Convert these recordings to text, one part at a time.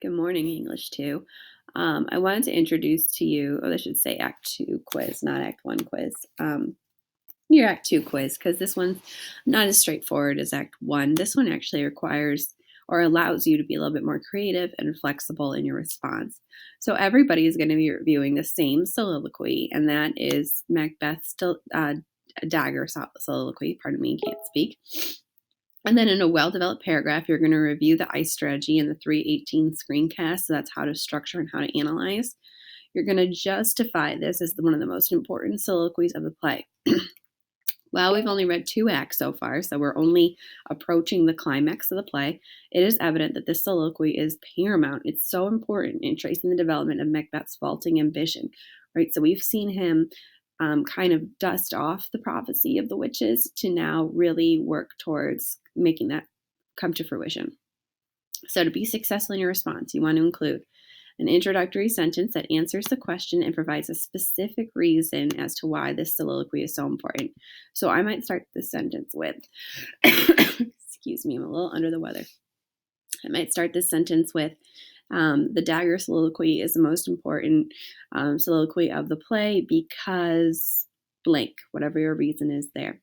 Good morning, English 2. I wanted to introduce to you, or I should say Act 2 quiz, not Act 1 quiz. Your Act 2 quiz, because this one's not as straightforward as Act 1. This one actually requires or allows you to be a little bit more creative and flexible in your response. So everybody is going to be reviewing the same soliloquy, and that is Macbeth's dagger soliloquy. Pardon me, can't speak. And then in a well-developed paragraph, you're going to review the ICE strategy and the 318 screencast. So that's how to structure and how to analyze. You're going to justify this as one of the most important soliloquies of the play. Well, we've only read 2 acts so far, so we're only approaching the climax of the play. It is evident that this soliloquy is paramount. It's so important in tracing the development of Macbeth's vaulting ambition, right? So we've seen him kind of dust off the prophecy of the witches to now really work towards making that come to fruition. So to be successful in your response, you want to include an introductory sentence that answers the question and provides a specific reason as to why this soliloquy is so important. So I might start this sentence with, excuse me, I'm a little under the weather. I might start this sentence with, the dagger soliloquy is the most important soliloquy of the play because blank, whatever your reason is there.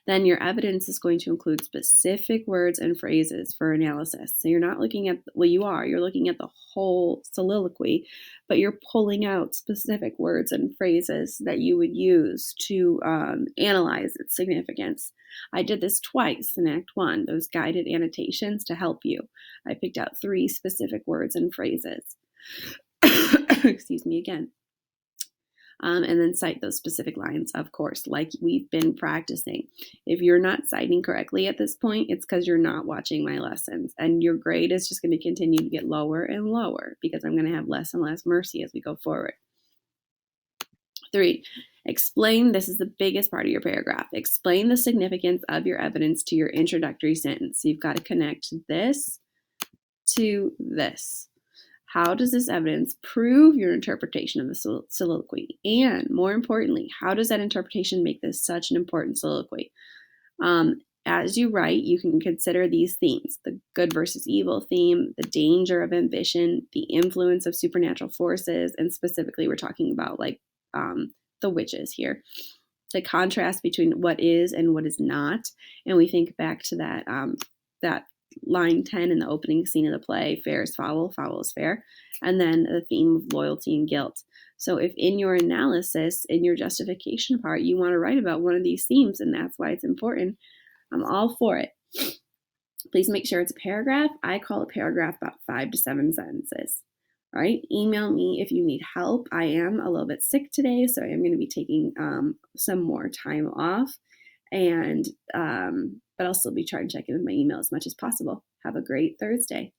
Then your evidence is going to include specific words and phrases for analysis. So you're not looking at, well, you're looking at the whole soliloquy, but you're pulling out specific words and phrases that you would use to analyze its significance. I did this twice in Act 1, those guided annotations to help you. I picked out 3 specific words and phrases. Excuse me again. And then cite those specific lines, of course, like we've been practicing. If you're not citing correctly at this point, it's because you're not watching my lessons, and your grade is just going to continue to get lower and lower because I'm going to have less and less mercy as we go forward. 3, explain, this is the biggest part of your paragraph, explain the significance of your evidence to your introductory sentence. So you've got to connect this to this. How does this evidence prove your interpretation of the soliloquy? And more importantly, how does that interpretation make this such an important soliloquy? As you write, you can consider these themes: the good versus evil theme, the danger of ambition, the influence of supernatural forces, and specifically we're talking about like the witches here. The contrast between what is and what is not. And we think back to that line 10 in the opening scene of the play, fair is foul, foul is fair, and then the theme of loyalty and guilt. So if in your analysis, in your justification part, you want to write about one of these themes, and that's why it's important, I'm all for it. Please make sure it's a paragraph. I call a paragraph about 5 to 7 sentences. All right, email me if you need help. I am a little bit sick today, so I'm going to be taking some more time off. And but I'll still be trying to check in with my email as much as possible. Have a great Thursday.